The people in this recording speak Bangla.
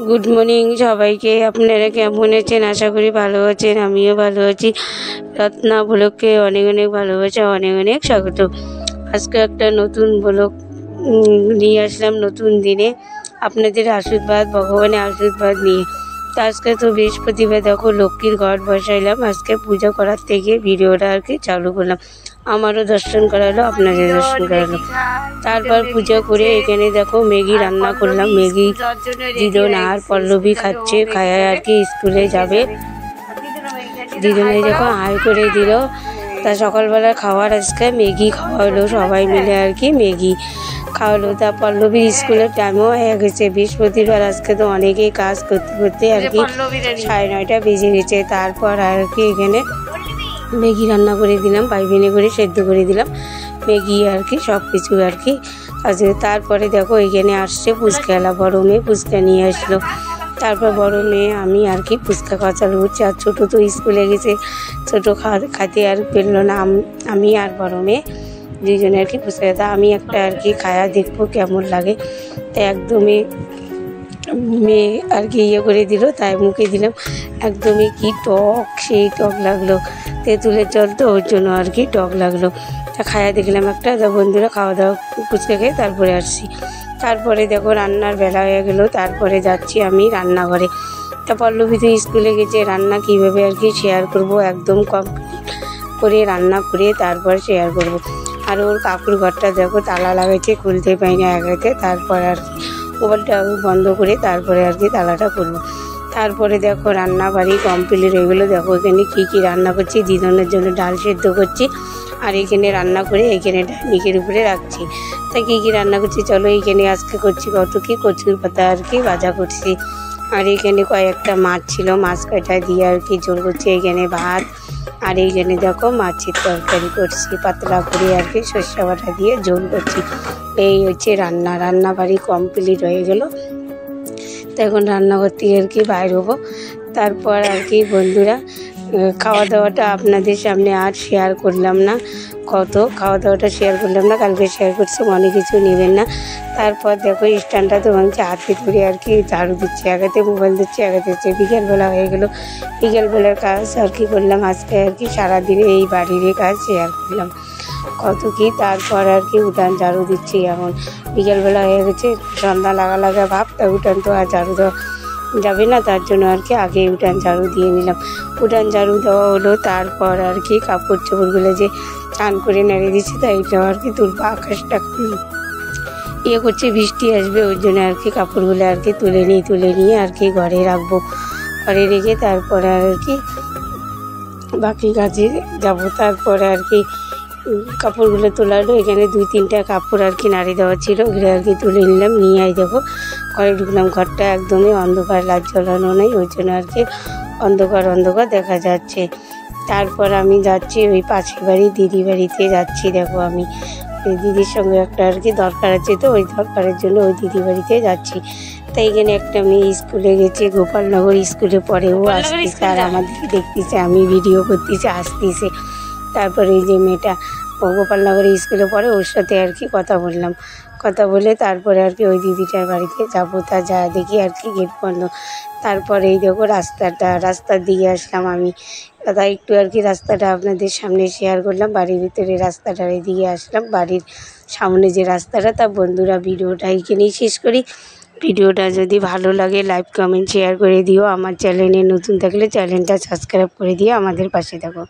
গুড মর্নিং সবাইকে। আপনারা কেমন আছেন? আশা করি ভালো আছেন। আমিও ভালো আছি। রত্না ব্লগকে অনেক অনেক ভালোবাসা, অনেক অনেক স্বাগত। আজকে একটা নতুন ব্লগ নিয়ে আসলাম নতুন দিনে, আপনাদের আশীর্বাদ, ভগবানের আশীর্বাদ নিয়ে। তো আজকে তো বৃহস্পতিবার, দেখো লক্ষ্মীর ঘট বসাইলাম। আজকে পূজা করার থেকে ভিডিওটা আর কি চালু করলাম। আমারও দর্শন করালো, আপনাদের দর্শন করালো। তারপর পূজা করে এখানে দেখো ম্যাগি রান্না করলাম। ম্যাগি দিদন আর পল্লবী খাচ্ছে, খায় আর কি স্কুলে যাবে। দিদনে দেখো হাই করে দিল। তা সকালবেলা খাওয়ার আজকে ম্যাগি খাওয়া হলো, সবাই মিলে আর কি ম্যাগি খাওয়ালো। তা পল্লবীর স্কুলের টাইমও হয়ে গেছে, বৃহস্পতিবার। আজকে তো অনেকেই কাজ করতে করতে আর কি 9:30 বেজে গেছে। তারপর আর কি এখানে ম্যাগি রান্না করে দিলাম, বাইবেনে করে সেদ্ধ করে দিলাম ম্যাগি আর কি, সব কিছু আর কি। তারপরে দেখো এখানে আসছে ফুচকাওয়ালা, বড় মেয়ে ফুচকা নিয়ে আসলো। তারপর বড় মেয়ে আমি আর কি ফুচকা খাওয়া চালু করছি। আর ছোটো তো স্কুলে গেছে, ছোটো খাতে আর পেরলো না। আমি আর বড় মেয়ে দুইজনে আর কি ফুচকা খেতে। আমি একটা আর কি খায়া দেখবো কেমন লাগে। তো একদমই মেয়ে আর কি ইয়ে করে দিল, তাই মুখে দিলাম। একদমই কি টক, সেই টক লাগলো। তেঁতুলের জল তো ওর জন্য আর কি টক লাগলো। তা খায়া দেখলাম একটা। তা বন্ধুরা খাওয়া দাওয়া ফুচকা খেয়ে তারপরে আসছি। তারপরে দেখো রান্নার বেলা হয়ে গেলো। তারপরে যাচ্ছি আমি রান্নাঘরে। তা পল্লবী তো স্কুলে গেছে, রান্না কীভাবে আর কি শেয়ার করব, একদম কমপ্লিট করে রান্না করে তারপর শেয়ার করব। আর ওর কাকুর ঘরটা দেখো তালা লাগাইছে, খুলতে পাই না একাতে। তারপর আর কি মোবাইলটা বন্ধ করে তারপরে আর কি তালাটা করবো। তারপরে দেখো রান্না বাড়ি কমপ্লিট হয়ে গেলো। দেখো এখানে কী কী রান্না করছি। দিদনের জন্য ডাল সেদ্ধ করছি, আর এখানে রান্না করে এখানে ডাইনিকের উপরে রাখছি। তা কী কী রান্না করছি চলো। এইখানে আজকে করছি কত কি কচুর পাতা আর কি ভাজা করছি। আর এইখানে কয়েকটা মাছ ছিল, মাছ কাটা দিয়ে আর কি ঝোল করছি। এইখানে ভাত, আর এইখানে দেখো মাছের তরকারি করছি পাতলা করে আর কি, সর্ষে বাটা দিয়ে ঝোল করছি। এই হচ্ছে রান্না বাড়ি কমপ্লিট হয়ে গেল। তো এখন রান্নাঘর থেকে আর কি বাইর হবো। তারপর আর কি বন্ধুরা খাওয়া দাওয়াটা আপনাদের সামনে আর শেয়ার করলাম না, খাওয়া দাওয়াটা শেয়ার করলাম না, কালকে শেয়ার করছি, অনেক কিছু নেবেন না। তারপর দেখো স্ট্যান্ডটা তো ভাঙছে, হাতে ধরে আর কি ঝাড়ু দিচ্ছে, আগাতে মোবাইল দিচ্ছে, আগাতে হচ্ছে। বিকেলবেলা হয়ে গেলো, বিকেলবেলার কাজ আর কি করলাম আজকে আর কি। সারাদিনে এই বাড়ির কাজ শেয়ার করলাম কত কি। তারপর আর কি উঠান ঝাড়ু দিচ্ছি। এখন বিকেলবেলা হয়ে গেছে, সন্ধ্যা লাগা ভাব। তা উঠান তো আর ঝাড়ু দেওয়া যাবে না, তার জন্য আর কি আগে উঠান ঝাড়ু দিয়ে নিলাম। উঠান ঝাড়ু দেওয়া হলো। তারপর আর কি কাপড় চোপড়গুলো যে চান করে নেড়ে দিচ্ছি, তাই এটাও আর কি তুলবো। আকাশটা ইয়ে করছে, বৃষ্টি আসবে, ওই জন্য আর কি কাপড়গুলো আর কি তুলে নিয়ে আর কি ঘরে রাখবো। ঘরে রেখে তারপরে আর কি বাকি কাজে যাব। তারপরে আর কি কাপড়গুলো তোলালো। এখানে 2-3টা কাপড় আর কি নাড়ি দেওয়া ছিল, ওগুলো আর কি তুলে নিলাম। নিয়ে দেখো ঘরে ঢুকলাম। ঘরটা একদমই অন্ধকার, লাইট জ্বালানো নেই, ওই জন্য আর কি অন্ধকার দেখা যাচ্ছে। তারপর আমি যাচ্ছি ওই পাশের বাড়ি দিদি বাড়িতে যাচ্ছি। দেখো আমি দিদির সঙ্গে একটা আর কি দরকার আছে, তো ওই দরকারের জন্য ওই দিদি বাড়িতে যাচ্ছি। তাই এখানে একটা মেয়ে স্কুলে গেছে, গোপালনগর স্কুলে পড়ে। ও আসতেছে আর আমাদেরকে দেখতেছে, আমি ভিডিও করতেছি, আসতেছে। তারপরে এই যে মেয়েটা গোপালনগর স্কুলে পড়ে, ওর সাথে আর কি কথা বলে তারপরে আর কি ওই দিদিটার বাড়িতে যাবো। তা যা দেখি আর কি গেট বন্ধ। তারপরে এই দেখো রাস্তার দিকে আসলাম আমি। তাই একটু আর কি রাস্তাটা আপনাদের সামনে শেয়ার করলাম। বাড়ির ভিতরে রাস্তাটার এদিকে আসলাম, বাড়ির সামনে যে রাস্তাটা। তা বন্ধুরা ভিডিওটা এইখানেই শেষ করি। ভিডিওটা যদি ভালো লাগে লাইক কমেন্ট শেয়ার করে দিও। আমার চ্যানেলে নতুন থাকলে চ্যানেলটা সাবস্ক্রাইব করে দিয়ে আমাদের পাশে থাকো।